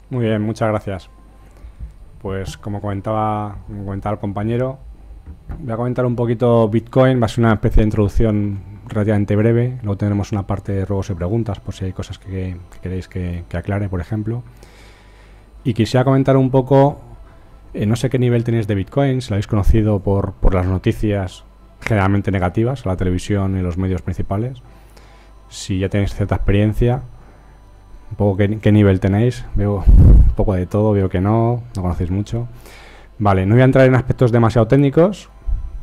Muy bien, muchas gracias. Pues como comentaba el compañero, voy a comentar un poquito Bitcoin. Va a ser una especie de introducción relativamente breve. Luego tendremos una parte de ruegos y preguntas, por si hay cosas que queréis que aclare, por ejemplo. Y quisiera comentar un poco, no sé qué nivel tenéis de Bitcoin, si lo habéis conocido por las noticias generalmente negativas, a la televisión y los medios principales. Si ya tenéis cierta experiencia, un poco qué nivel tenéis. Veo un poco de todo, veo que no conocéis mucho. Vale, no voy a entrar en aspectos demasiado técnicos,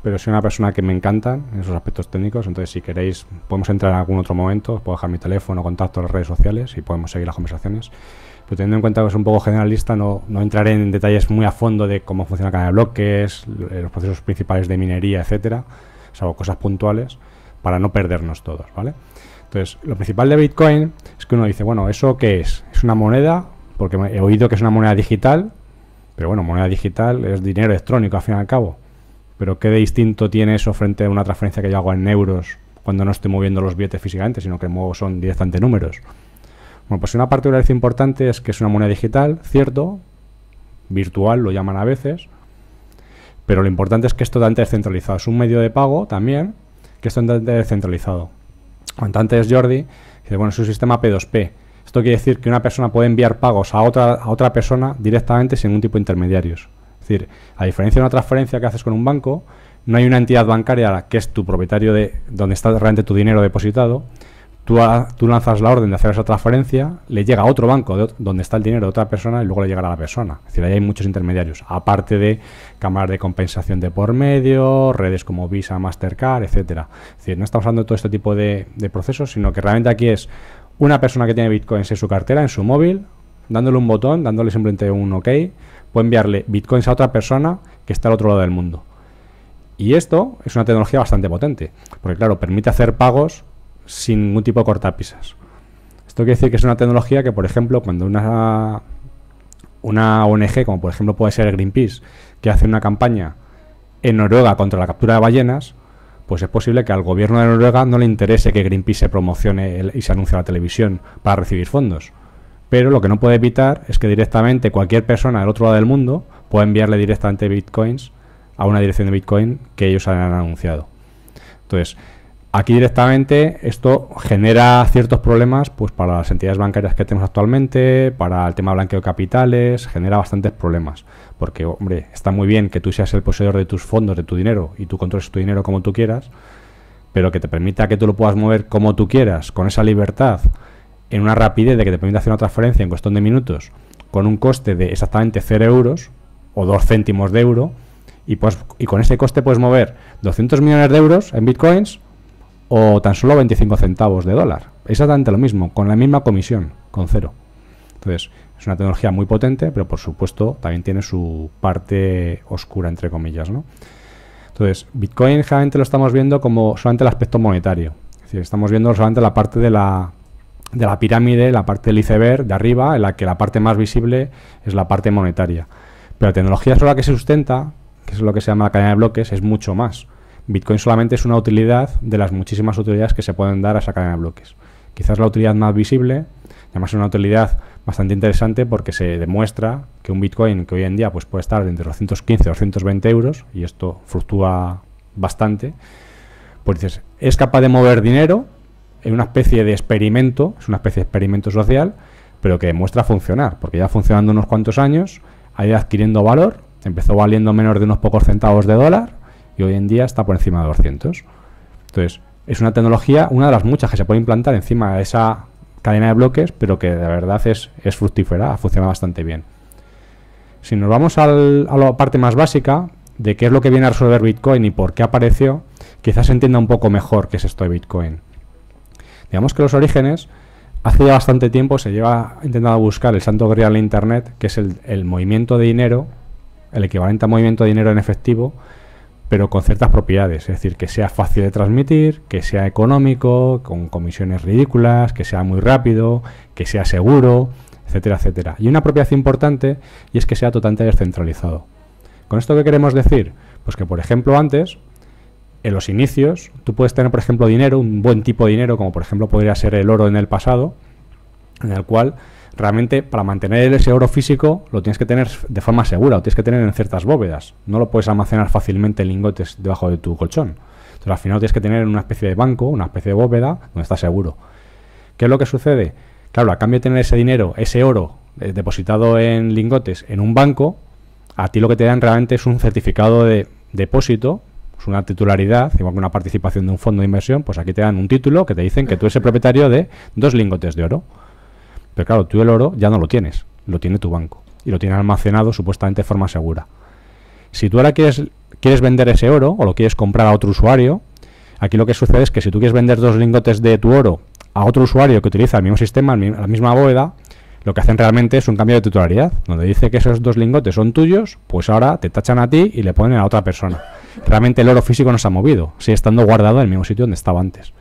pero soy una persona que me encantan en esos aspectos técnicos. Entonces, si queréis, podemos entrar en algún otro momento. Os puedo dejar mi teléfono, contacto, las redes sociales y podemos seguir las conversaciones. Pero teniendo en cuenta que es un poco generalista, no entraré en detalles muy a fondo de cómo funciona la cadena de bloques, los procesos principales de minería, etcétera, salvo cosas puntuales, para no perdernos todos, ¿vale? Entonces, lo principal de Bitcoin es que uno dice, bueno, ¿eso qué es? ¿Es una moneda? Porque he oído que es una moneda digital, pero bueno, moneda digital es dinero electrónico al fin y al cabo. Pero ¿qué de distinto tiene eso frente a una transferencia que yo hago en euros cuando no estoy moviendo los billetes físicamente, sino que son directamente números? Bueno, pues una particularidad importante es que es una moneda digital, cierto, virtual lo llaman a veces, pero lo importante es que es totalmente descentralizado. Es un medio de pago también que es totalmente descentralizado. Cuando antes Jordi dice, bueno, es un sistema P2P. Esto quiere decir que una persona puede enviar pagos a otra persona directamente sin ningún tipo de intermediarios. Es decir, a diferencia de una transferencia que haces con un banco, no hay una entidad bancaria que es tu propietario de donde está realmente tu dinero depositado. Tú lanzas la orden de hacer esa transferencia, le llega a otro banco donde está el dinero de otra persona y luego le llegará a la persona. Es decir, ahí hay muchos intermediarios, aparte de cámaras de compensación de por medio, redes como Visa, Mastercard, etcétera. Es decir, no estamos hablando de todo este tipo de procesos, sino que realmente aquí es una persona que tiene bitcoins en su cartera, en su móvil, dándole un botón, dándole simplemente un OK, puede enviarle bitcoins a otra persona que está al otro lado del mundo. Y esto es una tecnología bastante potente, porque claro, permite hacer pagos sin ningún tipo de cortapisas. Esto quiere decir que es una tecnología que, por ejemplo, cuando una ONG, como por ejemplo puede ser Greenpeace, que hace una campaña en Noruega contra la captura de ballenas, pues es posible que al gobierno de Noruega no le interese que Greenpeace se promocione y se anuncie a la televisión para recibir fondos. Pero lo que no puede evitar es que directamente cualquier persona del otro lado del mundo pueda enviarle directamente bitcoins a una dirección de Bitcoin que ellos han anunciado. Entonces, aquí directamente esto genera ciertos problemas pues para las entidades bancarias que tenemos actualmente, para el tema de blanqueo de capitales, genera bastantes problemas. Porque, hombre, está muy bien que tú seas el poseedor de tus fondos, de tu dinero, y tú controles tu dinero como tú quieras, pero que te permita que tú lo puedas mover como tú quieras, con esa libertad, en una rapidez de que te permita hacer una transferencia en cuestión de minutos, con un coste de exactamente 0 euros o 2 céntimos de euro, y con ese coste puedes mover 200 millones de euros en bitcoins o tan solo 25 centavos de dólar. Exactamente lo mismo, con la misma comisión, con 0. Entonces, es una tecnología muy potente, pero por supuesto también tiene su parte oscura, entre comillas, ¿no? Entonces, Bitcoin generalmente lo estamos viendo como solamente el aspecto monetario. Es decir, estamos viendo solamente la parte de la pirámide, la parte del iceberg de arriba, en la que la parte más visible es la parte monetaria. Pero la tecnología sobre la que se sustenta, que es lo que se llama la cadena de bloques, es mucho más. Bitcoin solamente es una utilidad de las muchísimas utilidades que se pueden dar a esa cadena de bloques. Quizás la utilidad más visible, además es una utilidad bastante interesante porque se demuestra que un Bitcoin que hoy en día pues puede estar entre los 115 y 220 euros, y esto fluctúa bastante, pues dices, es capaz de mover dinero en una especie de experimento, es una especie de experimento social, pero que demuestra funcionar, porque ya funcionando unos cuantos años, ha ido adquiriendo valor, empezó valiendo menos de unos pocos centavos de dólar, y hoy en día está por encima de 200. Entonces, es una tecnología, una de las muchas que se puede implantar encima de esa cadena de bloques, pero que de verdad es fructífera, funciona bastante bien. Si nos vamos a la parte más básica, de qué es lo que viene a resolver Bitcoin y por qué apareció, quizás se entienda un poco mejor qué es esto de Bitcoin. Digamos que los orígenes, hace ya bastante tiempo se lleva intentando buscar el santo grial en Internet, que es el movimiento de dinero, el equivalente a movimiento de dinero en efectivo, pero con ciertas propiedades, es decir, que sea fácil de transmitir, que sea económico, con comisiones ridículas, que sea muy rápido, que sea seguro, etcétera, etcétera. Y una propiedad importante, y es que sea totalmente descentralizado. ¿Con esto qué queremos decir? Pues que, por ejemplo, antes, en los inicios, tú puedes tener, por ejemplo, dinero, un buen tipo de dinero, como por ejemplo podría ser el oro en el pasado, en el cual realmente para mantener ese oro físico lo tienes que tener de forma segura, lo tienes que tener en ciertas bóvedas. No lo puedes almacenar fácilmente en lingotes debajo de tu colchón. Entonces al final lo tienes que tener en una especie de banco, una especie de bóveda donde está seguro. ¿Qué es lo que sucede? Claro, a cambio de tener ese dinero, ese oro depositado en lingotes en un banco, a ti lo que te dan realmente es un certificado de depósito, es una titularidad, igual que una participación de un fondo de inversión, pues aquí te dan un título que te dicen que tú eres el propietario de 2 lingotes de oro. Pero claro, tú el oro ya no lo tienes, lo tiene tu banco y lo tiene almacenado supuestamente de forma segura. Si tú ahora quieres vender ese oro o lo quieres comprar a otro usuario, aquí lo que sucede es que si tú quieres vender 2 lingotes de tu oro a otro usuario que utiliza el mismo sistema, la misma bóveda, lo que hacen realmente es un cambio de titularidad, donde dice que esos 2 lingotes son tuyos, pues ahora te tachan a ti y le ponen a otra persona. Realmente el oro físico no se ha movido, sigue estando guardado en el mismo sitio donde estaba antes.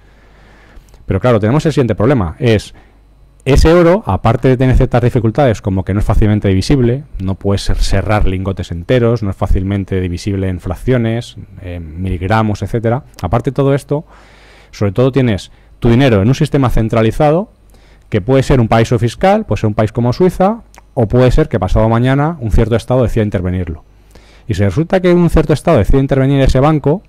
Pero claro, tenemos el siguiente problema, es ese oro, aparte de tener ciertas dificultades, como que no es fácilmente divisible, no puedes cerrar lingotes enteros, no es fácilmente divisible en fracciones, en miligramos, etcétera. Aparte de todo esto, sobre todo tienes tu dinero en un sistema centralizado, que puede ser un paraíso fiscal, puede ser un país como Suiza, o puede ser que pasado mañana un cierto estado decida intervenirlo. Y si resulta que un cierto estado decide intervenir ese banco,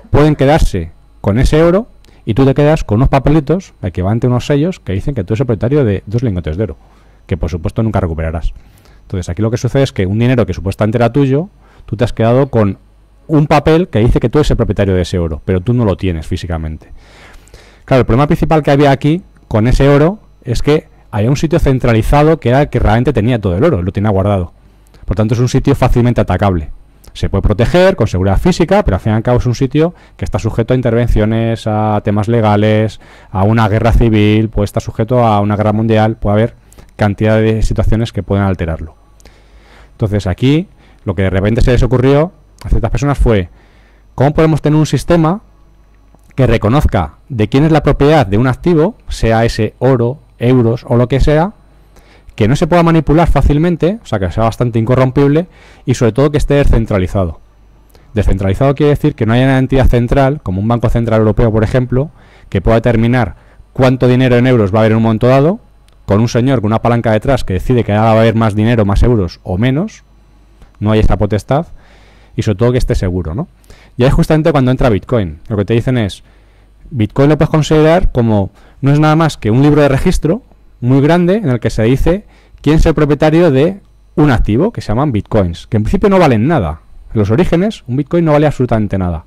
pueden quedarse con ese oro y tú te quedas con unos papelitos, equivalente a unos sellos, que dicen que tú eres el propietario de 2 lingotes de oro, que por supuesto nunca recuperarás. Entonces aquí lo que sucede es que un dinero que supuestamente era tuyo, tú te has quedado con un papel que dice que tú eres el propietario de ese oro, pero tú no lo tienes físicamente. Claro, el problema principal que había aquí con ese oro es que había un sitio centralizado que era el que realmente tenía todo el oro, lo tenía guardado. Por tanto, es un sitio fácilmente atacable. Se puede proteger con seguridad física, pero al fin y al cabo es un sitio que está sujeto a intervenciones, a temas legales, a una guerra civil, puede estar sujeto a una guerra mundial, puede haber cantidad de situaciones que pueden alterarlo. Entonces aquí, lo que de repente se les ocurrió a ciertas personas fue, ¿cómo podemos tener un sistema que reconozca de quién es la propiedad de un activo, sea ese oro, euros o lo que sea, que no se pueda manipular fácilmente, o sea, que sea bastante incorrompible y sobre todo que esté descentralizado? Descentralizado quiere decir que no haya una entidad central, como un Banco Central Europeo, por ejemplo, que pueda determinar cuánto dinero en euros va a haber en un momento dado, con un señor con una palanca detrás que decide que ahora va a haber más dinero, más euros o menos, no hay esta potestad, y sobre todo que esté seguro, ¿no? Y ahí es justamente cuando entra Bitcoin. Lo que te dicen es, Bitcoin lo puedes considerar como, no es nada más que un libro de registro muy grande en el que se dice quién es el propietario de un activo que se llaman bitcoins, que en principio no valen nada. En los orígenes un bitcoin no vale absolutamente nada,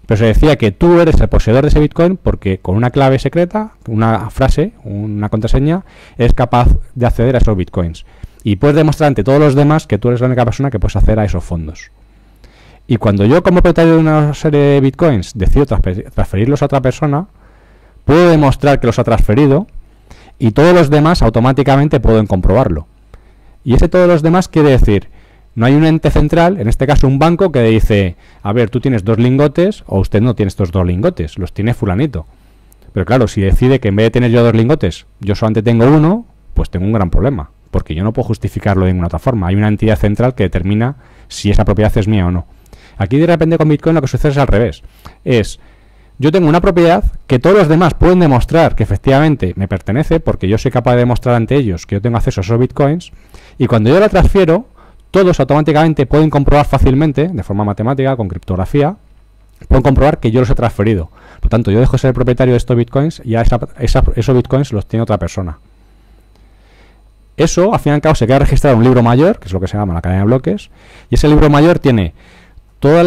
pero se decía que tú eres el poseedor de ese bitcoin porque con una clave secreta, una frase, una contraseña, eres capaz de acceder a esos bitcoins y puedes demostrar ante todos los demás que tú eres la única persona que puedes acceder a esos fondos. Y cuando yo, como propietario de una serie de bitcoins, decido transferirlos a otra persona, puedo demostrar que los ha transferido y todos los demás automáticamente pueden comprobarlo. Y ese todos los demás quiere decir, no hay un ente central, en este caso un banco, que dice, a ver, tú tienes 2 lingotes o usted no tiene estos 2 lingotes, los tiene fulanito. Pero claro, si decide que en vez de tener yo 2 lingotes, yo solamente tengo uno, pues tengo un gran problema, porque yo no puedo justificarlo de ninguna otra forma. Hay una entidad central que determina si esa propiedad es mía o no. Aquí de repente con Bitcoin lo que sucede es al revés. Yo tengo una propiedad que todos los demás pueden demostrar que efectivamente me pertenece, porque yo soy capaz de demostrar ante ellos que yo tengo acceso a esos bitcoins, y cuando yo la transfiero, todos automáticamente pueden comprobar fácilmente, de forma matemática, con criptografía, pueden comprobar que yo los he transferido. Por tanto, yo dejo de ser el propietario de estos bitcoins y ya esos bitcoins los tiene otra persona. Eso, al fin y al cabo, se queda registrado en un libro mayor, que es lo que se llama la cadena de bloques, y ese libro mayor tiene todas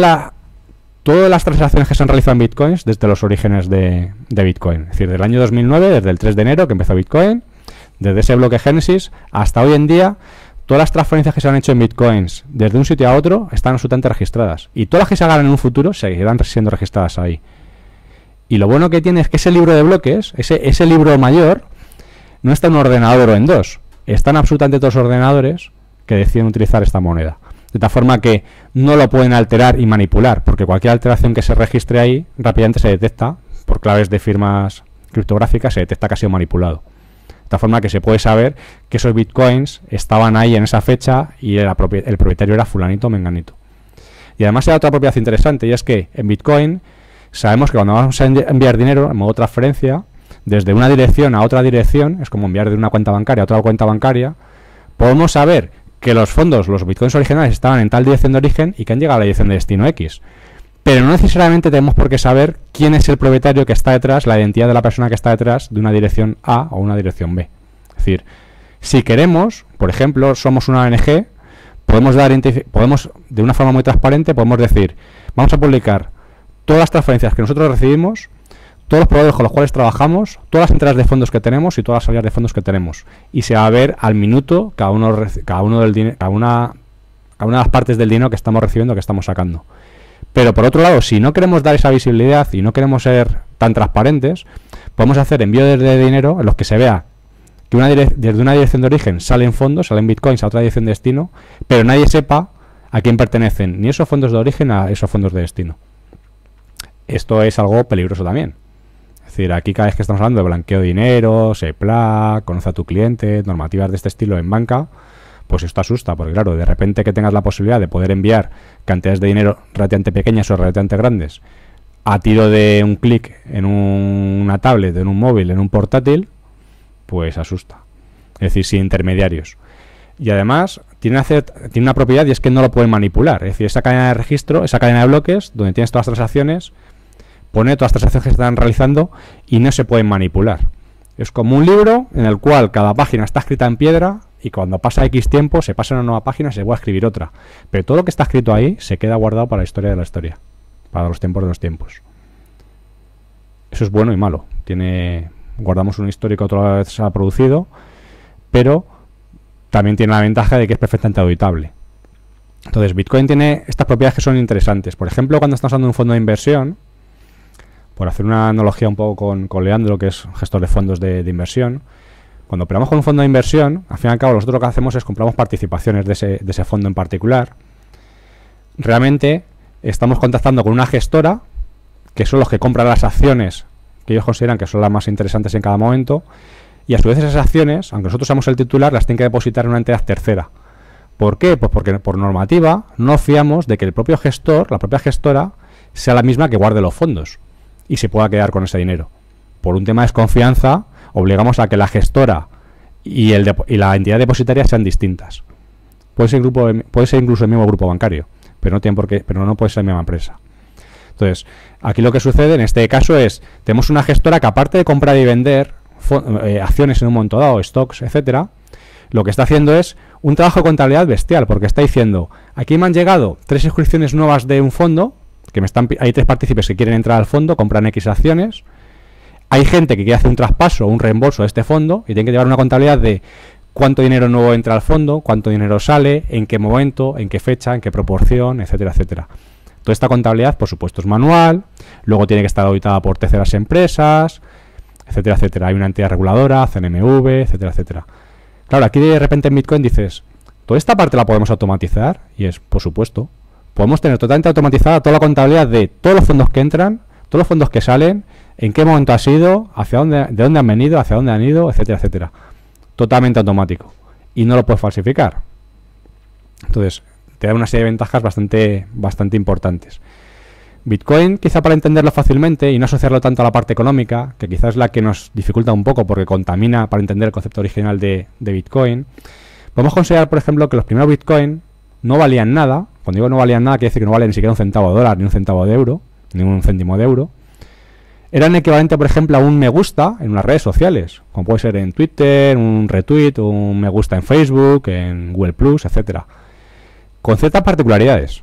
las transacciones que se han realizado en bitcoins desde los orígenes de Bitcoin. Es decir, del año 2009, desde el 3 de enero que empezó Bitcoin, desde ese bloque Génesis hasta hoy en día, todas las transferencias que se han hecho en bitcoins desde un sitio a otro están absolutamente registradas. Y todas las que se hagan en un futuro seguirán siendo registradas ahí. Y lo bueno que tiene es que ese libro de bloques, ese libro mayor, no está en un ordenador o en 2. Están absolutamente todos los ordenadores que deciden utilizar esta moneda. De tal forma que no lo pueden alterar y manipular, porque cualquier alteración que se registre ahí rápidamente se detecta, por claves de firmas criptográficas, se detecta que ha sido manipulado. De tal forma que se puede saber que esos bitcoins estaban ahí en esa fecha y el propietario era fulanito o menganito. Y además hay otra propiedad interesante, y es que en Bitcoin sabemos que cuando vamos a enviar dinero en modo transferencia, desde una dirección a otra dirección, es como enviar de una cuenta bancaria a otra cuenta bancaria, podemos saber que los fondos, los bitcoins originales estaban en tal dirección de origen y que han llegado a la dirección de destino X. Pero no necesariamente tenemos por qué saber quién es el propietario que está detrás, la identidad de la persona que está detrás de una dirección A o una dirección B. Es decir, si queremos, por ejemplo, somos una ONG, podemos de una forma muy transparente, podemos decir, vamos a publicar todas las transferencias que nosotros recibimos, todos los proveedores con los cuales trabajamos, todas las entradas de fondos que tenemos y todas las salidas de fondos que tenemos. Y se va a ver al minuto cada una de las partes del dinero que estamos recibiendo, que estamos sacando. Pero por otro lado, si no queremos dar esa visibilidad y no queremos ser tan transparentes, podemos hacer envíos de dinero en los que se vea que desde una dirección de origen salen fondos, salen bitcoins a otra dirección de destino, pero nadie sepa a quién pertenecen ni esos fondos de origen a esos fondos de destino. Esto es algo peligroso también. Es decir, aquí cada vez que estamos hablando de blanqueo de dinero, SEPLAC, conoce a tu cliente, normativas de este estilo en banca, pues esto asusta, porque claro, de repente que tengas la posibilidad de poder enviar cantidades de dinero relativamente pequeñas o relativamente grandes a tiro de un clic en una tablet, en un móvil, en un portátil, pues asusta. Es decir, sin intermediarios. Y además tiene una propiedad, y es que no lo pueden manipular. Es decir, esa cadena de registro, esa cadena de bloques, donde tienes todas las transacciones, pone todas las transacciones que se están realizando y no se pueden manipular. Es como un libro en el cual cada página está escrita en piedra y cuando pasa X tiempo se pasa a una nueva página y se vuelve a escribir otra. Pero todo lo que está escrito ahí se queda guardado para la historia de la historia, para los tiempos de los tiempos. Eso es bueno y malo. Guardamos un histórico que otra vez se ha producido, pero también tiene la ventaja de que es perfectamente auditable. Entonces, Bitcoin tiene estas propiedades que son interesantes. Por ejemplo, cuando estamos hablando de un fondo de inversión, por hacer una analogía un poco con Leandro, que es gestor de fondos de inversión, cuando operamos con un fondo de inversión, al fin y al cabo, nosotros lo que hacemos es compramos participaciones de ese fondo en particular. Realmente estamos contactando con una gestora, que son los que compran las acciones que ellos consideran que son las más interesantes en cada momento, y a su vez esas acciones, aunque nosotros seamos el titular, las tienen que depositar en una entidad tercera. ¿Por qué? Pues porque por normativa no fiamos de que el propio gestor, la propia gestora, sea la misma que guarde los fondos y se pueda quedar con ese dinero. Por un tema de desconfianza, obligamos a que la gestora y la entidad depositaria sean distintas. Puede ser incluso el mismo grupo bancario, pero no tiene por qué, pero no puede ser la misma empresa. Entonces, aquí lo que sucede en este caso es, tenemos una gestora que aparte de comprar y vender acciones en un momento dado, stocks, etcétera, lo que está haciendo es un trabajo de contabilidad bestial, porque está diciendo, aquí me han llegado 3 inscripciones nuevas de un fondo, hay 3 partícipes que quieren entrar al fondo, compran X acciones, hay gente que quiere hacer un traspaso o un reembolso de este fondo y tiene que llevar una contabilidad de cuánto dinero nuevo entra al fondo, cuánto dinero sale, en qué momento, en qué fecha, en qué proporción, etcétera, etcétera. Toda esta contabilidad, por supuesto, es manual, luego tiene que estar auditada por terceras empresas, etcétera, etcétera. Hay una entidad reguladora, CNMV, etcétera, etcétera. Claro, aquí de repente en Bitcoin dices, ¿toda esta parte la podemos automatizar? Y es, por supuesto, podemos tener totalmente automatizada toda la contabilidad de todos los fondos que entran, todos los fondos que salen, en qué momento ha sido, de dónde han venido, hacia dónde han ido, etcétera, etcétera. Totalmente automático. Y no lo puedes falsificar. Entonces, te da una serie de ventajas bastante importantes. Bitcoin, quizá para entenderlo fácilmente y no asociarlo tanto a la parte económica, que quizás es la que nos dificulta un poco porque contamina para entender el concepto original de Bitcoin, podemos considerar, por ejemplo, que los primeros Bitcoin no valían nada. Cuando digo no valían nada, quiere decir que no valen ni siquiera un centavo de dólar, ni un centavo de euro, ni un céntimo de euro. Eran equivalente, por ejemplo, a un me gusta en unas redes sociales, como puede ser en Twitter, un retweet, un me gusta en Facebook, en Google+, etcétera, con ciertas particularidades.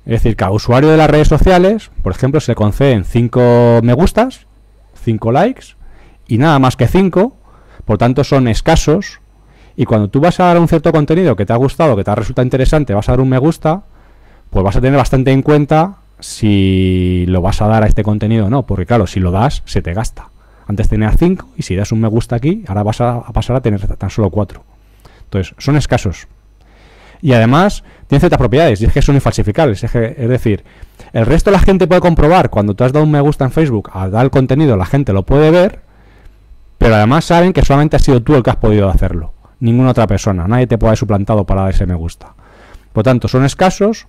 Es decir, cada usuario de las redes sociales, por ejemplo, se le conceden 5 me gustas, 5 likes y nada más que 5, por tanto son escasos, y cuando tú vas a dar un cierto contenido que te ha gustado, que te ha resultado interesante, vas a dar un me gusta, pues vas a tener bastante en cuenta si lo vas a dar a este contenido o no, porque claro, si lo das, se te gasta. Antes tenías 5 y si das un me gusta aquí, ahora vas a pasar a tener tan solo 4. Entonces, son escasos. Y además, tienen ciertas propiedades, y es que son infalsificables. Es decir, el resto de la gente puede comprobar cuando tú has dado un me gusta en Facebook, al dar el contenido, la gente lo puede ver, pero además saben que solamente has sido tú el que has podido hacerlo. Ninguna otra persona. Nadie te puede haber suplantado para dar ese me gusta. Por tanto, son escasos,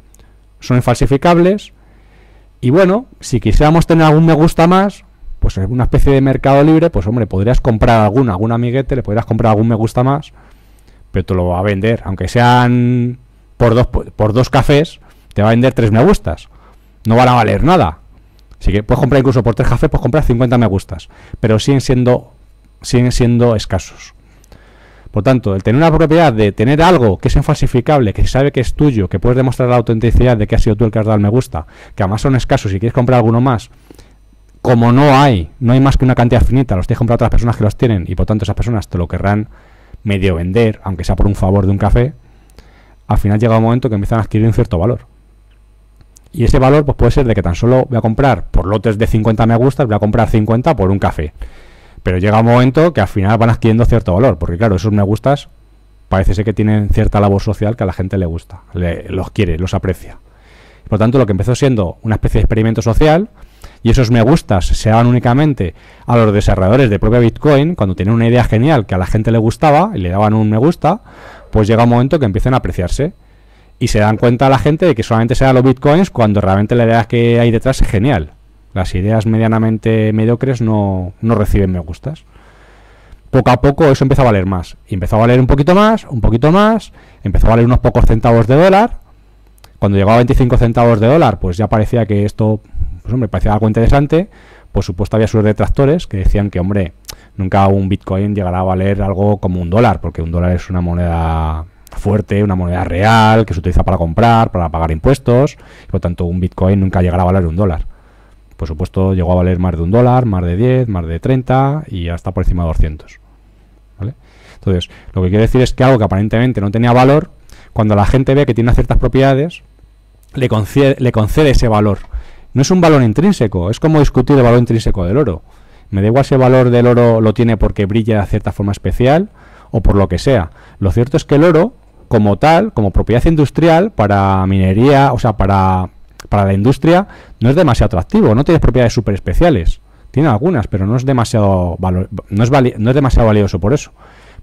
son infalsificables, y bueno, si quisiéramos tener algún me gusta más, pues en una especie de mercado libre, pues hombre, podrías comprar algún amiguete, le podrías comprar algún me gusta más, pero te lo va a vender, aunque sean por dos cafés, te va a vender 3 me gustas. No van a valer nada. Así que puedes comprar incluso por 3 cafés, puedes comprar 50 me gustas, pero siguen siendo escasos. Por tanto, el tener una propiedad de tener algo que es infalsificable, que se sabe que es tuyo, que puedes demostrar la autenticidad de que has sido tú el que has dado el me gusta, que además son escasos y quieres comprar alguno más, como no hay más que una cantidad finita, los tienes que comprar otras personas que los tienen y por tanto esas personas te lo querrán medio vender, aunque sea por un favor de un café, al final llega un momento que empiezan a adquirir un cierto valor. Y ese valor pues puede ser de que tan solo voy a comprar por lotes de 50 me gustas, voy a comprar 50 por un café. Pero llega un momento que al final van adquiriendo cierto valor, porque claro, esos me gustas parece ser que tienen cierta labor social que a la gente le gusta, los quiere, los aprecia. Por tanto, lo que empezó siendo una especie de experimento social, y esos me gustas se daban únicamente a los desarrolladores de propia Bitcoin, cuando tenían una idea genial que a la gente le gustaba y le daban un me gusta, pues llega un momento que empiezan a apreciarse. Y se dan cuenta a la gente de que solamente se dan los bitcoins cuando realmente la idea que hay detrás es genial. Las ideas medianamente mediocres no reciben me gustas. Poco a poco eso empezó a valer más. Y empezó a valer un poquito más, empezó a valer unos pocos centavos de dólar. Cuando llegó a 25 centavos de dólar, pues ya parecía que esto, pues hombre, parecía algo interesante. Por supuesto había sus detractores que decían que, hombre, nunca un bitcoin llegará a valer algo como un dólar, porque un dólar es una moneda fuerte, una moneda real que se utiliza para comprar, para pagar impuestos, y por tanto un bitcoin nunca llegará a valer un dólar. Por supuesto llegó a valer más de un dólar, más de 10, más de 30 y hasta por encima de 200, ¿vale? Entonces, lo que quiero decir es que algo que aparentemente no tenía valor, cuando la gente ve que tiene ciertas propiedades, le concede ese valor. No es un valor intrínseco, es como discutir el valor intrínseco del oro. Me da igual si el valor del oro lo tiene porque brilla de cierta forma especial o por lo que sea. Lo cierto es que el oro, como tal, como propiedad industrial para minería, o sea, para la industria, no es demasiado atractivo, no tiene propiedades súper especiales. Tiene algunas, pero no es demasiado no es demasiado valioso por eso.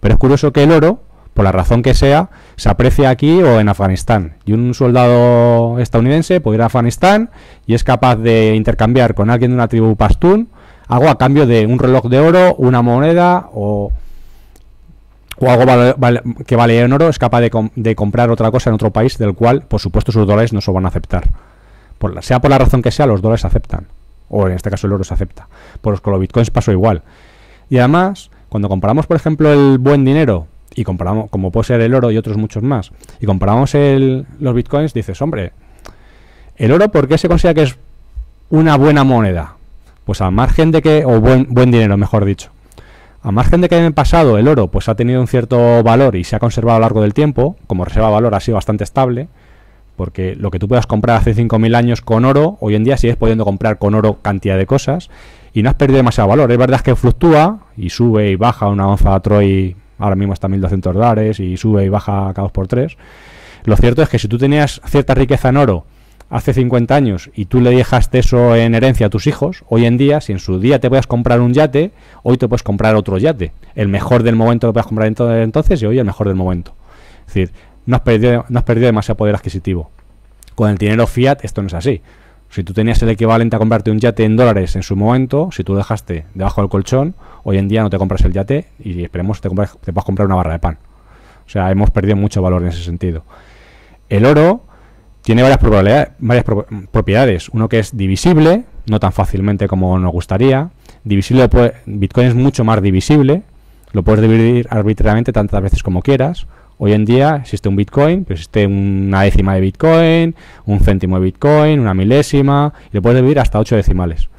Pero es curioso que el oro, por la razón que sea, se aprecia aquí o en Afganistán. Y un soldado estadounidense puede ir a Afganistán y es capaz de intercambiar con alguien de una tribu pastún algo a cambio de un reloj de oro, una moneda o algo que vale en oro, es capaz de comprar otra cosa en otro país del cual, por supuesto, sus dólares no se van a aceptar. Sea por la razón que sea, los dólares se aceptan. O en este caso el oro se acepta. Por los que los bitcoins pasó igual. Y además, cuando comparamos, por ejemplo, el buen dinero, y comparamos, como puede ser el oro y otros muchos más, y comparamos los bitcoins, dices, hombre, ¿el oro por qué se considera que es una buena moneda? Pues al margen de que, o buen dinero, mejor dicho. A margen de que en el pasado el oro pues ha tenido un cierto valor y se ha conservado a lo largo del tiempo, como reserva de valor ha sido bastante estable, porque lo que tú puedas comprar hace 5.000 años con oro, hoy en día sigues pudiendo comprar con oro cantidad de cosas y no has perdido demasiado valor. Es verdad que fluctúa y sube y baja una onza Troy, ahora mismo está a $1.200 y sube y baja cada 2x3. Lo cierto es que si tú tenías cierta riqueza en oro hace 50 años y tú le dejaste eso en herencia a tus hijos, hoy en día, si en su día te puedes comprar un yate, hoy te puedes comprar otro yate. El mejor del momento que puedes comprar entonces y hoy el mejor del momento. Es decir, no has perdido demasiado poder adquisitivo. Con el dinero fiat esto no es así. Si tú tenías el equivalente a comprarte un yate en dólares en su momento, si tú dejaste debajo del colchón, hoy en día no te compras el yate y esperemos te puedas comprar una barra de pan. O sea, hemos perdido mucho valor en ese sentido. El oro tiene varias propiedades. Uno que es divisible, no tan fácilmente como nos gustaría. Bitcoin es mucho más divisible. Lo puedes dividir arbitrariamente tantas veces como quieras. Hoy en día existe un Bitcoin, pero existe una décima de Bitcoin, un céntimo de Bitcoin, una milésima, y le puedes dividir hasta 8 decimales.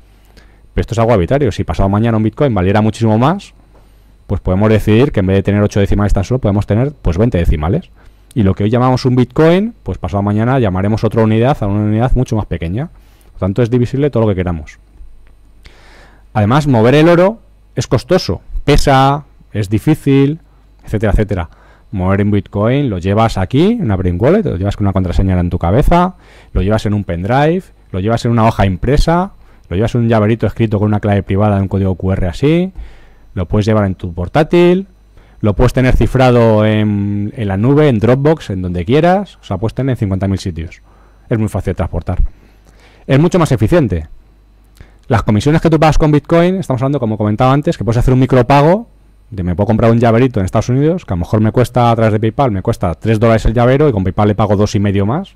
Pero esto es algo arbitrario. Si pasado mañana un Bitcoin valiera muchísimo más, pues podemos decidir que en vez de tener 8 decimales tan solo, podemos tener pues 20 decimales. Y lo que hoy llamamos un Bitcoin, pues pasado mañana llamaremos otra unidad a una unidad mucho más pequeña. Por tanto, es divisible todo lo que queramos. Además, mover el oro es costoso, pesa, es difícil, etcétera, etcétera. Mover en Bitcoin lo llevas aquí, en una Brain Wallet, lo llevas con una contraseña en tu cabeza, lo llevas en un pendrive, lo llevas en una hoja impresa, lo llevas en un llaverito escrito con una clave privada en un código QR así, lo puedes llevar en tu portátil, lo puedes tener cifrado en la nube, en Dropbox, en donde quieras, o sea, puedes tener en 50.000 sitios. Es muy fácil de transportar. Es mucho más eficiente. Las comisiones que tú pagas con Bitcoin, estamos hablando, como comentaba antes, que puedes hacer un micropago, me puedo comprar un llaverito en Estados Unidos, que a lo mejor me cuesta, a través de PayPal, me cuesta $3 el llavero, y con PayPal le pago 2,5 más.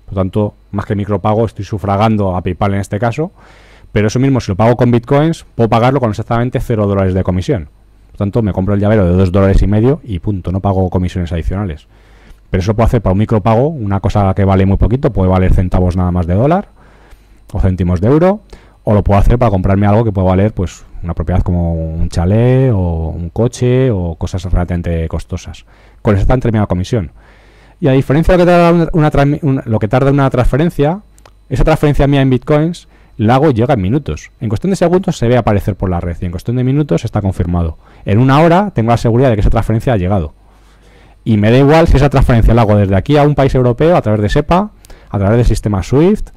Por lo tanto, más que micropago, estoy sufragando a PayPal en este caso. Pero eso mismo, si lo pago con Bitcoins, puedo pagarlo con exactamente $0 de comisión. Por lo tanto, me compro el llavero de $2,5 y punto, no pago comisiones adicionales. Pero eso lo puedo hacer para un micropago, una cosa que vale muy poquito, puede valer centavos nada más de dólar, o céntimos de euro, o lo puedo hacer para comprarme algo que puede valer, pues, una propiedad como un chalet, o un coche, o cosas relativamente costosas, con esa tan determinada comisión. Y a diferencia de lo que tarda una transferencia, esa transferencia mía en Bitcoins la hago y llega en minutos. En cuestión de segundos se ve aparecer por la red y en cuestión de minutos está confirmado. En una hora tengo la seguridad de que esa transferencia ha llegado. Y me da igual si esa transferencia la hago desde aquí a un país europeo, a través de SEPA, a través del sistema SWIFT,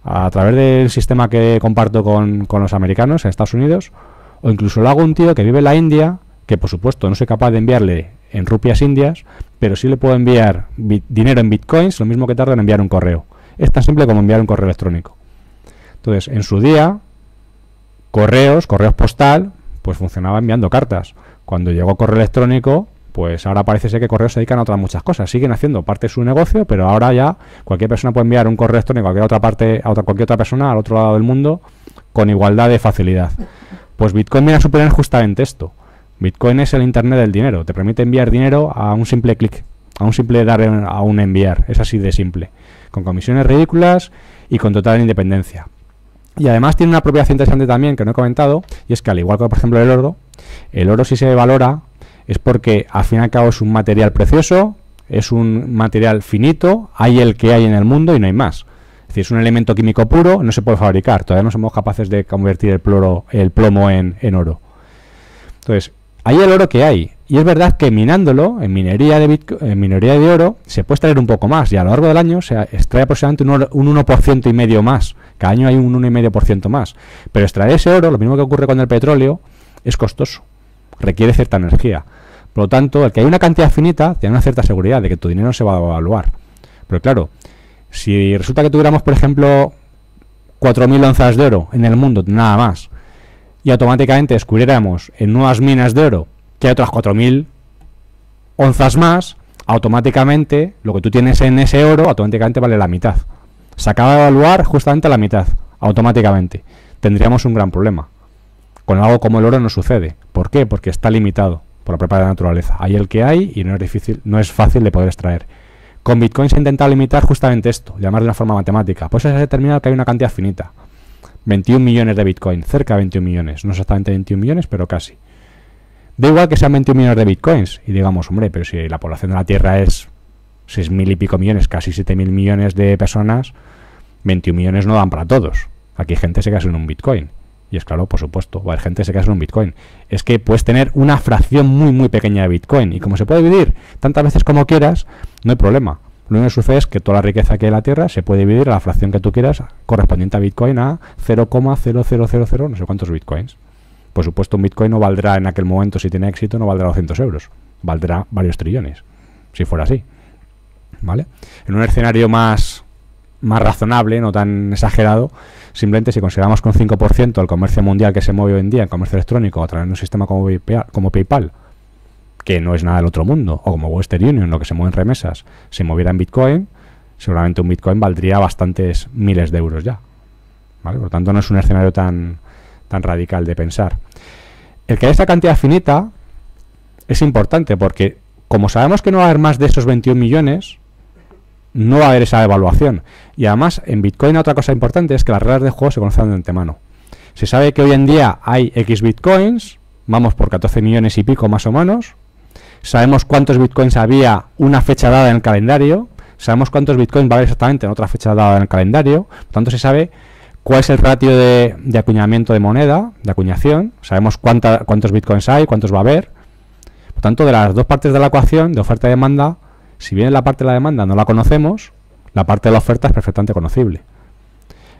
a través del sistema que comparto con los americanos en Estados Unidos, o incluso lo hago a un tío que vive en la India, que por supuesto no soy capaz de enviarle en rupias indias, pero sí le puedo enviar dinero en Bitcoins, lo mismo que tarda en enviar un correo. Es tan simple como enviar un correo electrónico. Entonces, en su día, correos postal, pues funcionaba enviando cartas. Cuando llegó correo electrónico, pues ahora parece ser que correos se dedican a otras muchas cosas. Siguen haciendo parte de su negocio, pero ahora ya cualquier persona puede enviar un correo electrónico a cualquier otra persona al otro lado del mundo con igualdad de facilidad. Pues Bitcoin viene a suponer justamente esto. Bitcoin es el Internet del dinero. Te permite enviar dinero a un simple clic, a un simple dar a un enviar. Es así de simple. Con comisiones ridículas y con total independencia. Y además tiene una propiedad interesante también que no he comentado, y es que al igual que por ejemplo el oro si se valora es porque al fin y al cabo es un material precioso, es un material finito, hay el que hay en el mundo y no hay más. Es decir, es un elemento químico puro, no se puede fabricar, todavía no somos capaces de convertir el plomo en oro. Entonces, hay el oro que hay, y es verdad que minándolo, en minería de oro, se puede extraer un poco más, y a lo largo del año se extrae aproximadamente un 1% y medio más. Cada año hay un 1,5% más. Pero extraer ese oro, lo mismo que ocurre con el petróleo, es costoso. Requiere cierta energía. Por lo tanto, el que hay una cantidad finita, tiene una cierta seguridad de que tu dinero se va a evaluar. Pero claro, si resulta que tuviéramos, por ejemplo, 4.000 onzas de oro en el mundo, nada más, y automáticamente descubriéramos en nuevas minas de oro que hay otras 4.000 onzas más, automáticamente lo que tú tienes en ese oro automáticamente vale la mitad. Se acaba de evaluar justamente la mitad, automáticamente. Tendríamos un gran problema. Con algo como el oro no sucede. ¿Por qué? Porque está limitado por la propia naturaleza. Hay el que hay y no es fácil de poder extraer. Con Bitcoin se intenta limitar justamente esto, y además de una forma matemática. Pues se ha determinado que hay una cantidad finita. 21 millones de Bitcoin, cerca de 21 millones. No exactamente 21 millones, pero casi. Da igual que sean 21 millones de Bitcoins. Y digamos, hombre, pero si la población de la Tierra es 6.000 y pico millones, casi 7.000 millones de personas, 21 millones no dan para todos. Aquí hay gente que se queda en un Bitcoin. Y es claro, por supuesto, va a haber gente que se queda en un Bitcoin. Es que puedes tener una fracción muy, muy pequeña de Bitcoin. Y como se puede dividir tantas veces como quieras, no hay problema. Lo único que sucede es que toda la riqueza que hay en la Tierra se puede dividir a la fracción que tú quieras correspondiente a Bitcoin a 0,0000 no sé cuántos Bitcoins. Por supuesto, un Bitcoin no valdrá en aquel momento, si tiene éxito, no valdrá 200 euros. Valdrá varios trillones, si fuera así. ¿Vale? En un escenario más razonable, no tan exagerado, simplemente si consideramos que un 5% el comercio mundial que se mueve hoy en día en comercio electrónico a través de un sistema como PayPal, que no es nada del otro mundo, o como Western Union, lo que se mueve en remesas, se moviera en Bitcoin, seguramente un Bitcoin valdría bastantes miles de euros ya. ¿Vale? Por lo tanto, no es un escenario tan radical de pensar. El que haya esta cantidad finita es importante porque, como sabemos que no va a haber más de esos 21 millones, no va a haber esa evaluación. Y además, en Bitcoin otra cosa importante es que las reglas de juego se conocen de antemano. Se sabe que hoy en día hay X Bitcoins, vamos por 14 millones y pico más o menos. Sabemos cuántos Bitcoins había una fecha dada en el calendario. Sabemos cuántos Bitcoins va a haber exactamente en otra fecha dada en el calendario. Por tanto, se sabe cuál es el ratio de acuñamiento de moneda, de acuñación. Sabemos cuántos Bitcoins hay, cuántos va a haber. Por tanto, de las dos partes de la ecuación, de oferta y demanda, si bien la parte de la demanda no la conocemos, la parte de la oferta es perfectamente conocible.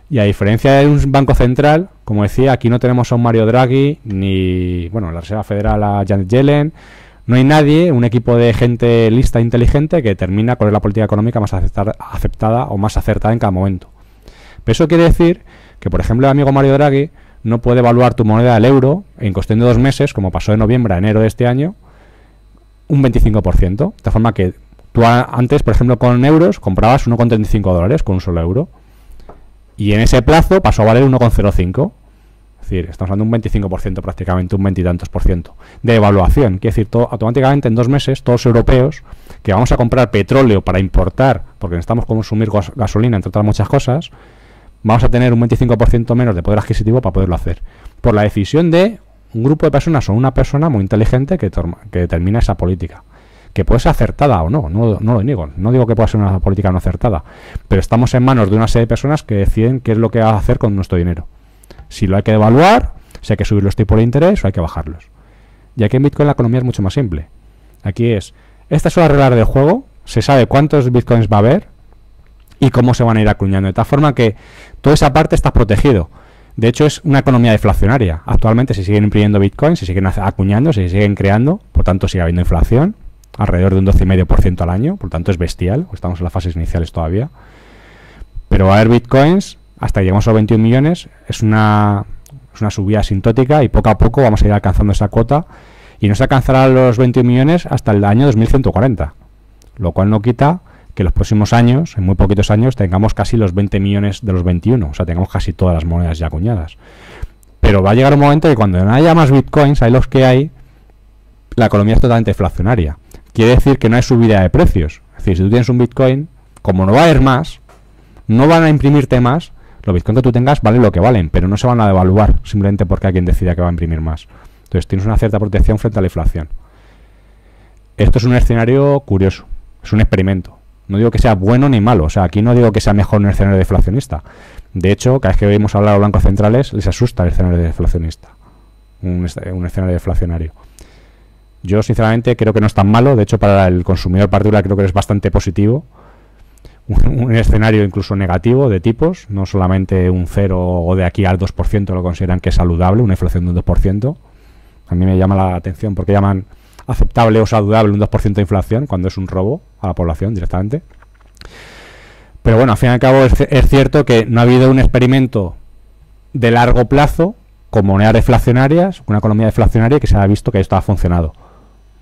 Y a diferencia de un banco central, como decía, aquí no tenemos a un Mario Draghi, ni, bueno, la Reserva Federal a Janet Yellen. No hay nadie, un equipo de gente lista e inteligente que determina cuál es la política económica más aceptada o más acertada en cada momento. Pero eso quiere decir Que, por ejemplo, el amigo Mario Draghi no puede evaluar tu moneda del euro en cuestión de 2 meses, como pasó de noviembre a enero de este año, un 25%. De forma que tú antes, por ejemplo, con euros, comprabas 1,35 dólares con un solo euro. Y en ese plazo pasó a valer 1,05. Es decir, estamos hablando de un 25% prácticamente, un 20 y tantos por ciento de evaluación. Quiere decir, automáticamente en 2 meses, todos los europeos que vamos a comprar petróleo para importar, porque necesitamos consumir gasolina, entre otras muchas cosas, vamos a tener un 25% menos de poder adquisitivo para poderlo hacer. Por la decisión de un grupo de personas o una persona muy inteligente que determina esa política. Que puede ser acertada o no, no lo niego. No digo que pueda ser una política no acertada, pero estamos en manos de una serie de personas que deciden qué es lo que va a hacer con nuestro dinero. Si lo hay que devaluar, si hay que subir los tipos de interés o hay que bajarlos. Y aquí en Bitcoin la economía es mucho más simple. Aquí estas son las reglas del juego, se sabe cuántos Bitcoins va a haber y cómo se van a ir acuñando. De tal forma que toda esa parte está protegido. De hecho, es una economía deflacionaria. Actualmente se siguen imprimiendo Bitcoins, se siguen acuñando, se siguen creando, por tanto sigue habiendo inflación, alrededor de un 12,5% al año, por tanto es bestial, estamos en las fases iniciales todavía. Pero va a haber Bitcoins hasta que lleguemos a los 21 millones, es una subida asintótica y poco a poco vamos a ir alcanzando esa cuota y no se alcanzará los 21 millones hasta el año 2140, lo cual no quita que los próximos años, en muy poquitos años, tengamos casi los 20 millones de los 21, o sea, tengamos casi todas las monedas ya acuñadas. Pero va a llegar un momento que cuando no haya más Bitcoins, hay los que hay, la economía es totalmente inflacionaria. Quiere decir que no hay subida de precios. Es decir, si tú tienes un Bitcoin, como no va a haber más, no van a imprimirte más, los Bitcoins que tú tengas valen lo que valen, pero no se van a devaluar simplemente porque alguien decida que va a imprimir más. Entonces tienes una cierta protección frente a la inflación. Esto es un escenario curioso, es un experimento. No digo que sea bueno ni malo, o sea, aquí no digo que sea mejor un escenario deflacionista. De hecho, cada vez que oímos hablar a los bancos centrales, les asusta el escenario deflacionista, un escenario deflacionario. Yo, sinceramente, creo que no es tan malo. De hecho, para el consumidor particular creo que es bastante positivo. Un escenario incluso negativo de tipos, no solamente un 0 o de aquí al 2% lo consideran que es saludable, una inflación de un 2%. A mí me llama la atención porque llaman aceptable o saludable un 2% de inflación cuando es un robo a la población directamente. Pero bueno, al fin y al cabo es cierto que no ha habido un experimento de largo plazo con monedas deflacionarias, una economía deflacionaria que se ha visto que esto ha funcionado.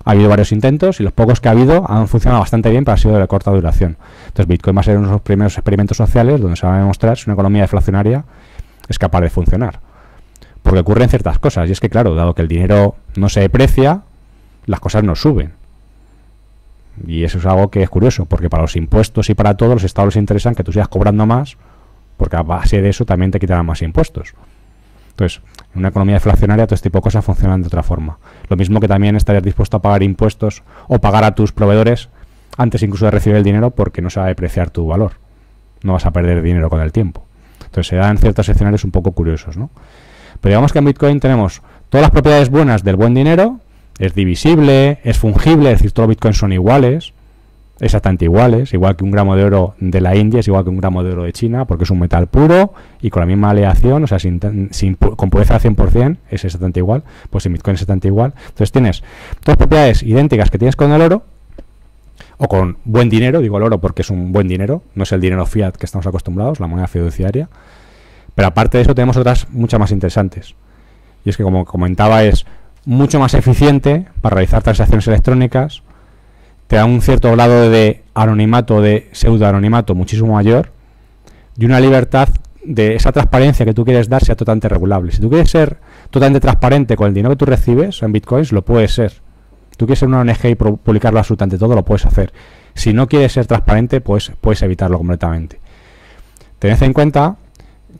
Ha habido varios intentos y los pocos que ha habido han funcionado bastante bien, pero ha sido de corta duración. Entonces Bitcoin va a ser uno de los primeros experimentos sociales donde se va a demostrar si una economía deflacionaria es capaz de funcionar. Porque ocurren ciertas cosas, y es que claro, dado que el dinero no se deprecia, las cosas no suben. Y eso es algo que es curioso, porque para los impuestos y para todo los estados les interesan que tú sigas cobrando más, porque a base de eso también te quitarán más impuestos. Entonces, en una economía deflacionaria todo este tipo de cosas funcionan de otra forma. Lo mismo que también estarías dispuesto a pagar impuestos o pagar a tus proveedores antes incluso de recibir el dinero porque no se va a depreciar tu valor. No vas a perder dinero con el tiempo. Entonces se dan ciertos escenarios un poco curiosos, ¿no? Pero digamos que en Bitcoin tenemos todas las propiedades buenas del buen dinero, es divisible, es fungible, es decir, todos los Bitcoins son iguales, exactamente iguales, igual que un gramo de oro de la India es igual que un gramo de oro de China, porque es un metal puro y con la misma aleación, o sea, con pureza al 100%, es exactamente igual, pues en Bitcoin es exactamente igual. Entonces tienes todas propiedades idénticas que tienes con el oro, o con buen dinero, digo el oro porque es un buen dinero, no es el dinero fiat que estamos acostumbrados, la moneda fiduciaria, pero aparte de eso tenemos otras muchas más interesantes. Y es que, como comentaba, es mucho más eficiente para realizar transacciones electrónicas, te da un cierto grado de anonimato, de pseudo-anonimato muchísimo mayor y una libertad de esa transparencia que tú quieres dar sea totalmente regulable. Si tú quieres ser totalmente transparente con el dinero que tú recibes en Bitcoins, lo puedes ser. Tú quieres ser una ONG y publicarlo absolutamente todo, lo puedes hacer. Si no quieres ser transparente, pues puedes evitarlo completamente. Tened en cuenta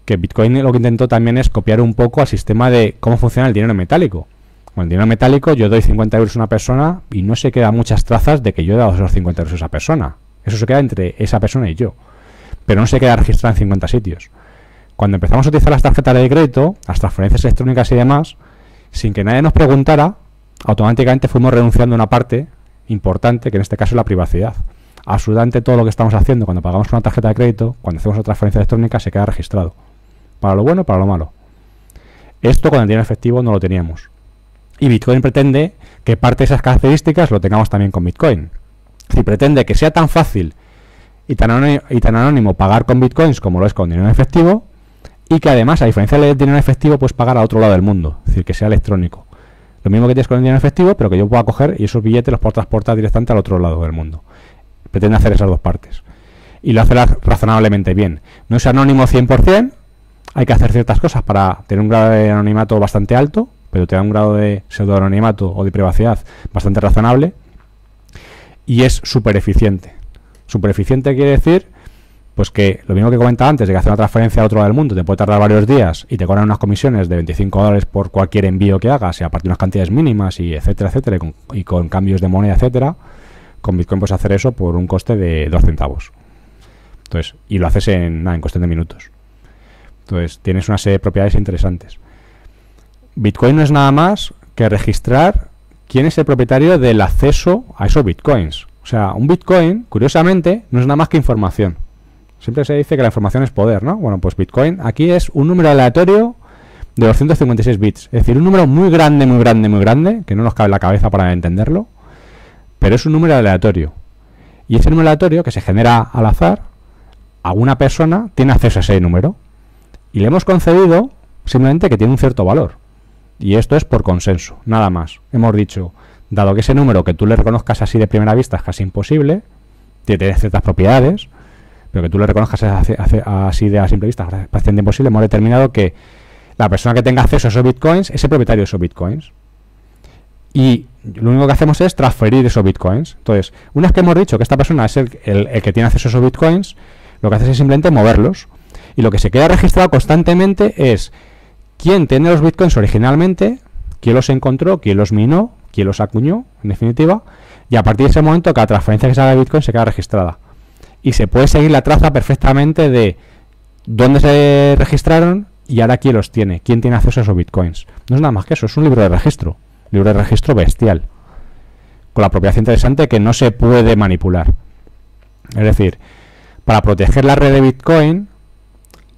que Bitcoin lo que intentó también es copiar un poco al sistema de cómo funciona el dinero metálico. Con el dinero metálico yo doy 50 euros a una persona y no se quedan muchas trazas de que yo he dado esos 50 euros a esa persona. Eso se queda entre esa persona y yo. Pero no se queda registrado en 50 sitios. Cuando empezamos a utilizar las tarjetas de crédito, las transferencias electrónicas y demás, sin que nadie nos preguntara, automáticamente fuimos renunciando a una parte importante, que en este caso es la privacidad. Absolutamente todo lo que estamos haciendo cuando pagamos con una tarjeta de crédito, cuando hacemos una transferencia electrónica, se queda registrado. Para lo bueno, para lo malo. Esto con el dinero efectivo no lo teníamos. Y Bitcoin pretende que parte de esas características lo tengamos también con Bitcoin. Si pretende que sea tan fácil y tan anónimo pagar con Bitcoins como lo es con dinero efectivo, y que además, a diferencia del dinero en efectivo, puedes pagar a otro lado del mundo, es decir, que sea electrónico. Lo mismo que tienes con el dinero en efectivo, pero que yo pueda coger y esos billetes los puedo transportar directamente al otro lado del mundo. Pretende hacer esas dos partes. Y lo hace razonablemente bien. No es anónimo 100%, hay que hacer ciertas cosas para tener un grado de anonimato bastante alto, pero te da un grado de pseudoanonimato o de privacidad bastante razonable. Y es súper eficiente. Súper eficiente quiere decir pues que lo mismo que comentaba antes, de que hacer una transferencia a otro lado del mundo te puede tardar varios días y te cobran unas comisiones de $25 por cualquier envío que hagas, y aparte de unas cantidades mínimas, y etcétera, etcétera, y con cambios de moneda, etcétera. Con Bitcoin puedes hacer eso por un coste de 2 centavos. Entonces, y lo haces en cuestión de minutos. Entonces, tienes una serie de propiedades interesantes. Bitcoin no es nada más que registrar quién es el propietario del acceso a esos Bitcoins. O sea, un Bitcoin, curiosamente, no es nada más que información. Siempre se dice que la información es poder, ¿no? Bueno, pues Bitcoin aquí es un número aleatorio de 256 bits. Es decir, un número muy grande, muy grande, muy grande, que no nos cabe en la cabeza para entenderlo, pero es un número aleatorio. Y ese número aleatorio, que se genera al azar, alguna persona tiene acceso a ese número. Y le hemos concedido simplemente que tiene un cierto valor. Y esto es por consenso, nada más. Hemos dicho, dado que ese número que tú le reconozcas así de primera vista es casi imposible, tiene ciertas propiedades, pero que tú le reconozcas así de a simple vista es bastante imposible, hemos determinado que la persona que tenga acceso a esos bitcoins es el propietario de esos bitcoins. Y lo único que hacemos es transferir esos bitcoins. Entonces, una vez que hemos dicho que esta persona es el que tiene acceso a esos bitcoins, lo que haces es simplemente moverlos. Y lo que se queda registrado constantemente es quién tiene los bitcoins originalmente, quién los encontró, quién los minó, quién los acuñó, en definitiva, y a partir de ese momento cada transferencia que se haga de bitcoin se queda registrada. Y se puede seguir la traza perfectamente de dónde se registraron y ahora quién los tiene, quién tiene acceso a esos bitcoins. No es nada más que eso, es un libro de registro bestial, con la propiedad interesante que no se puede manipular. Es decir, para proteger la red de Bitcoin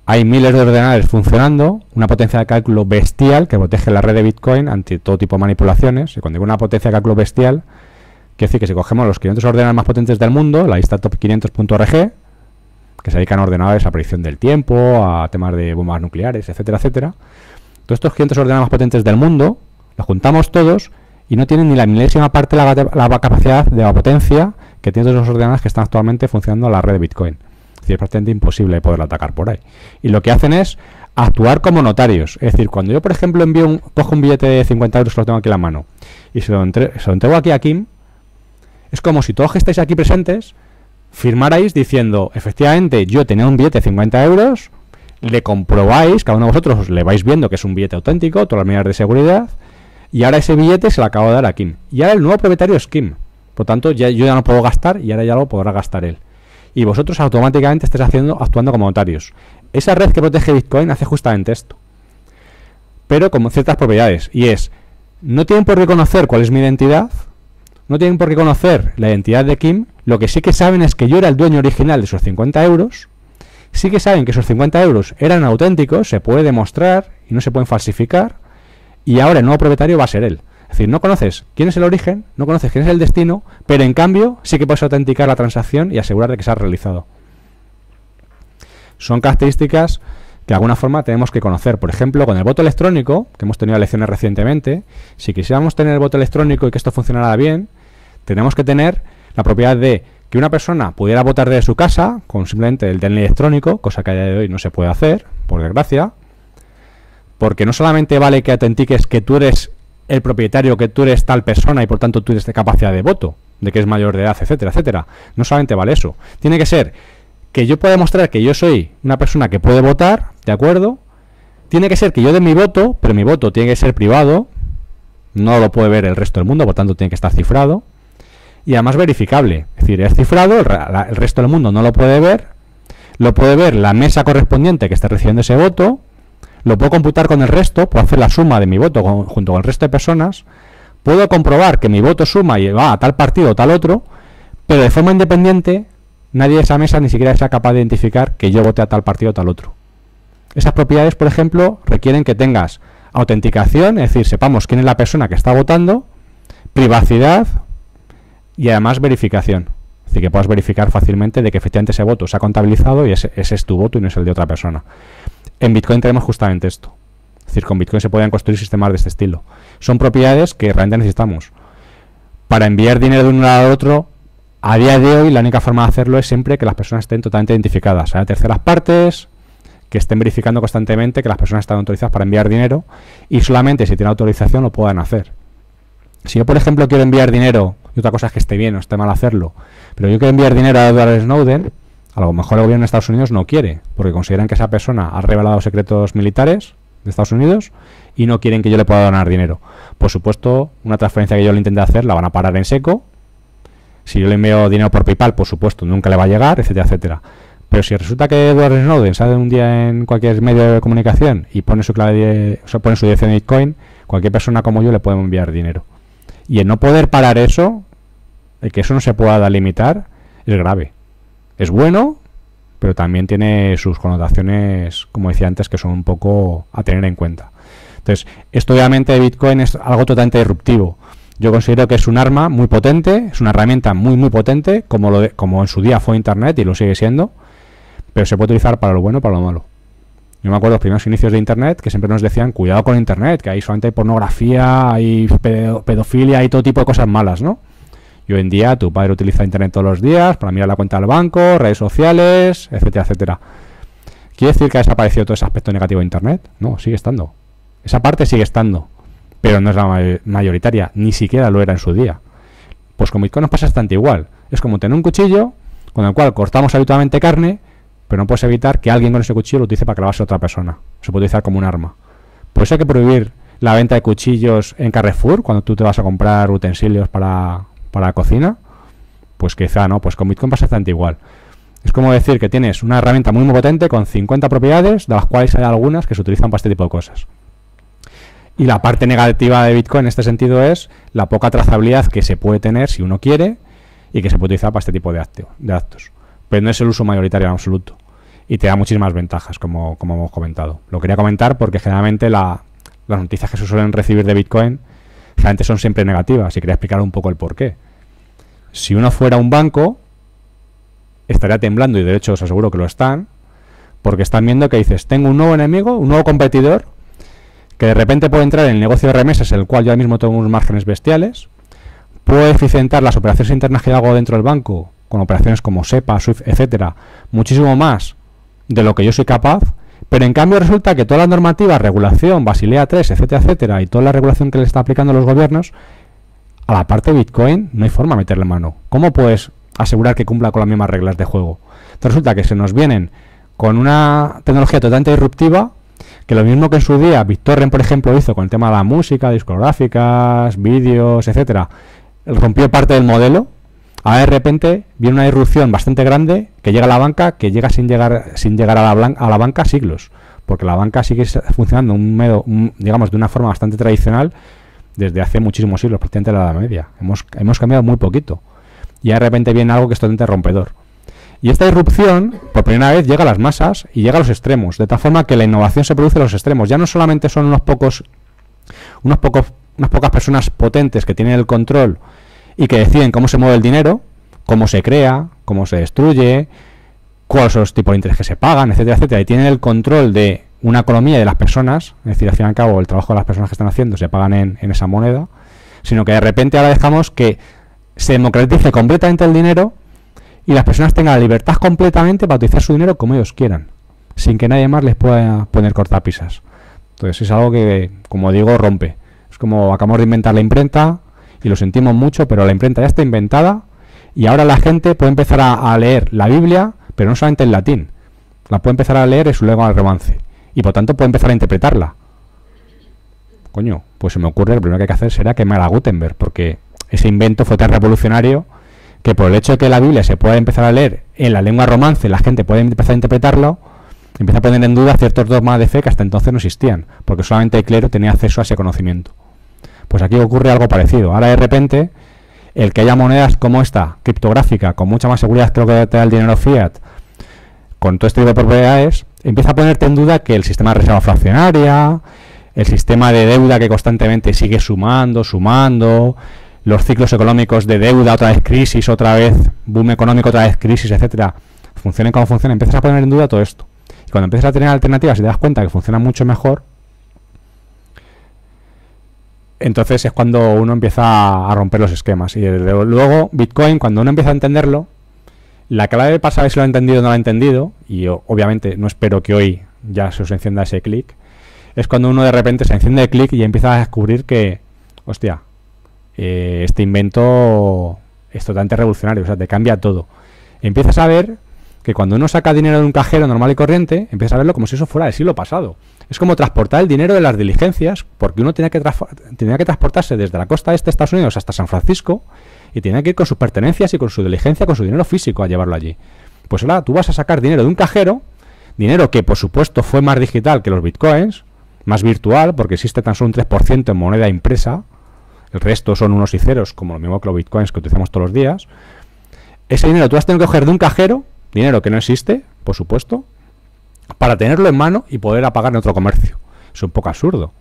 hay miles de ordenadores funcionando, una potencia de cálculo bestial que protege la red de Bitcoin ante todo tipo de manipulaciones. Y cuando digo una potencia de cálculo bestial, quiere decir que si cogemos los 500 ordenadores más potentes del mundo, la lista top500.org, que se dedican a ordenadores a predicción del tiempo, a temas de bombas nucleares, etcétera, etcétera, todos estos 500 ordenadores más potentes del mundo, los juntamos todos y no tienen ni la milésima parte de la capacidad de la potencia que tienen todos los ordenadores que están actualmente funcionando en la red de Bitcoin. Es decir, es prácticamente imposible poderlo atacar por ahí. Y lo que hacen es actuar como notarios. Es decir, cuando yo, por ejemplo, cojo un billete de 50 euros que lo tengo aquí en la mano y se lo entrego aquí a Kim, es como si todos que estáis aquí presentes firmarais diciendo, efectivamente, yo tenía un billete de 50 euros, le comprobáis, cada uno de vosotros le vais viendo que es un billete auténtico, todas las medidas de seguridad, y ahora ese billete se lo acabo de dar a Kim. Y ahora el nuevo propietario es Kim. Por tanto, yo ya no puedo gastar y ahora ya lo podrá gastar él. Y vosotros automáticamente estáis actuando como notarios. Esa red que protege Bitcoin hace justamente esto, pero con ciertas propiedades. Y es, no tienen por qué conocer cuál es mi identidad, no tienen por qué conocer la identidad de Kim, lo que sí que saben es que yo era el dueño original de esos 50 euros, sí que saben que esos 50 euros eran auténticos, se puede demostrar y no se pueden falsificar, y ahora el nuevo propietario va a ser él. Es decir, no conoces quién es el origen, no conoces quién es el destino, pero en cambio sí que puedes autenticar la transacción y asegurar de que se ha realizado. Son características que de alguna forma tenemos que conocer. Por ejemplo, con el voto electrónico, que hemos tenido lecciones recientemente, si quisiéramos tener el voto electrónico y que esto funcionara bien, tenemos que tener la propiedad de que una persona pudiera votar desde su casa con simplemente el DNI electrónico, cosa que a día de hoy no se puede hacer, por desgracia, porque no solamente vale que autentiques que tú eres el propietario, que tú eres tal persona y por tanto tú eres de capacidad de voto, de que es mayor de edad, etcétera, etcétera. No solamente vale eso. Tiene que ser que yo pueda demostrar que yo soy una persona que puede votar, ¿de acuerdo? Tiene que ser que yo dé mi voto, pero mi voto tiene que ser privado, no lo puede ver el resto del mundo, por tanto tiene que estar cifrado. Y además verificable, es decir, es cifrado, el resto del mundo no lo puede ver, lo puede ver la mesa correspondiente que esté recibiendo ese voto, lo puedo computar con el resto, puedo hacer la suma de mi voto junto con el resto de personas, puedo comprobar que mi voto suma y va a tal partido o tal otro, pero de forma independiente nadie de esa mesa ni siquiera sea capaz de identificar que yo voté a tal partido o tal otro. Esas propiedades, por ejemplo, requieren que tengas autenticación, es decir, sepamos quién es la persona que está votando, privacidad y además verificación. Es decir, que puedas verificar fácilmente de que efectivamente ese voto se ha contabilizado y ese es tu voto y no es el de otra persona. en Bitcoin tenemos justamente esto. Es decir, con Bitcoin se pueden construir sistemas de este estilo. Son propiedades que realmente necesitamos. Para enviar dinero de un lado al otro, a día de hoy la única forma de hacerlo es siempre que las personas estén totalmente identificadas. Hay terceras partes que estén verificando constantemente que las personas están autorizadas para enviar dinero y solamente si tienen autorización lo puedan hacer. Si yo, por ejemplo, quiero enviar dinero, y otra cosa es que esté bien o esté mal hacerlo, pero yo quiero enviar dinero a Edward Snowden, a lo mejor el gobierno de Estados Unidos no quiere, porque consideran que esa persona ha revelado secretos militares de Estados Unidos y no quieren que yo le pueda donar dinero. Por supuesto, una transferencia que yo le intente hacer la van a parar en seco. Si yo le envío dinero por PayPal, por supuesto, nunca le va a llegar, etcétera, etcétera. Pero si resulta que Edward Snowden sale un día en cualquier medio de comunicación y pone su clave, pone su dirección de Bitcoin, cualquier persona como yo le puede enviar dinero. Y el no poder parar eso, el que eso no se pueda limitar, es grave. Es bueno, pero también tiene sus connotaciones, como decía antes, que son un poco a tener en cuenta. Entonces, esto obviamente de Bitcoin es algo totalmente disruptivo. Yo considero que es un arma muy potente, es una herramienta muy muy potente, como en su día fue Internet y lo sigue siendo, pero se puede utilizar para lo bueno y para lo malo. Yo me acuerdo de los primeros inicios de Internet que siempre nos decían, cuidado con Internet, que ahí solamente hay pornografía, hay pedofilia, hay todo tipo de cosas malas, ¿no? Y hoy en día tu padre utiliza Internet todos los días para mirar la cuenta del banco, redes sociales, etcétera, etcétera. ¿Quiere decir que ha desaparecido todo ese aspecto negativo de Internet? No, sigue estando. Esa parte sigue estando, pero no es la mayoritaria, ni siquiera lo era en su día. Pues con Bitcoin nos pasa bastante igual. Es como tener un cuchillo con el cual cortamos habitualmente carne, pero no puedes evitar que alguien con ese cuchillo lo utilice para clavarse a otra persona. Se puede utilizar como un arma. Por eso hay que prohibir la venta de cuchillos en Carrefour cuando tú te vas a comprar utensilios para la cocina. Pues quizá no, pues con Bitcoin pasa bastante igual. Es como decir que tienes una herramienta muy potente con 50 propiedades, de las cuales hay algunas que se utilizan para este tipo de cosas. Y la parte negativa de Bitcoin en este sentido es la poca trazabilidad que se puede tener si uno quiere y que se puede utilizar para este tipo de actos. Pero no es el uso mayoritario en absoluto. Y te da muchísimas ventajas, como hemos comentado. Lo quería comentar porque generalmente las noticias que se suelen recibir de Bitcoin generalmente son siempre negativas y quería explicar un poco el porqué. Si uno fuera un banco, estaría temblando, y de hecho os aseguro que lo están, porque están viendo que dices, tengo un nuevo enemigo, un nuevo competidor, que de repente puede entrar en el negocio de remesas, el cual yo ahora mismo tengo unos márgenes bestiales, puedo eficientar las operaciones internas que hago dentro del banco, con operaciones como SEPA, SWIFT, etcétera, muchísimo más de lo que yo soy capaz, pero en cambio resulta que todas las normativas, regulación, Basilea 3, etcétera, etcétera, y toda la regulación que le está aplicando los gobiernos, a la parte de Bitcoin no hay forma de meterle mano. ¿Cómo puedes asegurar que cumpla con las mismas reglas de juego? Entonces resulta que se nos vienen con una tecnología totalmente disruptiva, que lo mismo que en su día BitTorrent, por ejemplo, hizo con el tema de la música, discográficas, vídeos, etcétera, rompió parte del modelo. Ahora de repente viene una irrupción bastante grande que llega a la banca, que llega sin llegar a la banca siglos, porque la banca sigue funcionando digamos de una forma bastante tradicional desde hace muchísimos siglos, prácticamente la Edad Media. Hemos cambiado muy poquito y de repente viene algo que es totalmente rompedor. Y esta irrupción, por primera vez, llega a las masas y llega a los extremos, de tal forma que la innovación se produce en los extremos. Ya no solamente son unas pocas personas potentes que tienen el control y que deciden cómo se mueve el dinero, cómo se crea, cómo se destruye, cuáles son los tipos de interés que se pagan, etcétera, etcétera, y tienen el control de una economía y de las personas, es decir, al fin y al cabo el trabajo de las personas que están haciendo se pagan en esa moneda, sino que de repente ahora dejamos que se democratice completamente el dinero y las personas tengan la libertad completamente para utilizar su dinero como ellos quieran, sin que nadie más les pueda poner cortapisas. Entonces es algo que, como digo, rompe. Es como acabamos de inventar la imprenta y lo sentimos mucho, pero la imprenta ya está inventada y ahora la gente puede empezar a leer la Biblia, pero no solamente en latín. La puede empezar a leer en su lengua de romance y por tanto puede empezar a interpretarla. Coño, pues se me ocurre, lo primero que hay que hacer será quemar a Gutenberg, porque ese invento fue tan revolucionario que por el hecho de que la Biblia se pueda empezar a leer en la lengua romance, la gente puede empezar a interpretarlo, empieza a poner en duda ciertos dogmas de fe que hasta entonces no existían, porque solamente el clero tenía acceso a ese conocimiento. Pues aquí ocurre algo parecido. Ahora de repente, el que haya monedas como esta, criptográfica, con mucha más seguridad que lo que te da el dinero fiat, con todo este tipo de propiedades, empieza a ponerte en duda que el sistema de reserva fraccionaria, el sistema de deuda que constantemente sigue sumando, los ciclos económicos de deuda, otra vez crisis, otra vez boom económico, otra vez crisis, etcétera, funcionen como funcionen, empiezas a poner en duda todo esto. Y cuando empiezas a tener alternativas y te das cuenta que funcionan mucho mejor, entonces es cuando uno empieza a romper los esquemas. Y luego Bitcoin, cuando uno empieza a entenderlo, la clave para saber si lo ha entendido o no lo ha entendido, y obviamente no espero que hoy ya se os encienda ese clic, es cuando uno de repente se enciende el clic y empieza a descubrir que, hostia, este invento es totalmente revolucionario, o sea, te cambia todo. Empiezas a ver que cuando uno saca dinero de un cajero normal y corriente, empiezas a verlo como si eso fuera del siglo pasado. Es como transportar el dinero de las diligencias, porque uno tenía que transportarse desde la costa este de Estados Unidos hasta San Francisco y tenía que ir con sus pertenencias y con su diligencia, con su dinero físico a llevarlo allí. Pues ahora tú vas a sacar dinero de un cajero, dinero que por supuesto fue más digital que los bitcoins, más virtual, porque existe tan solo un 3% en moneda impresa, el resto son unos y ceros, como lo mismo que los bitcoins que utilizamos todos los días. Ese dinero tú has tenido que coger de un cajero, dinero que no existe, por supuesto, para tenerlo en mano y poder pagar en otro comercio. Es un poco absurdo.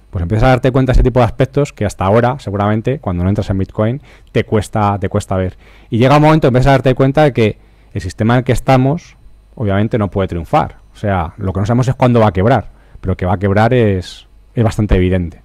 Pues empiezas a darte cuenta de ese tipo de aspectos que hasta ahora, seguramente, cuando no entras en Bitcoin, te cuesta ver. Y llega un momento, empiezas a darte cuenta de que el sistema en el que estamos, obviamente, no puede triunfar. O sea, lo que no sabemos es cuándo va a quebrar, pero que va a quebrar es bastante evidente.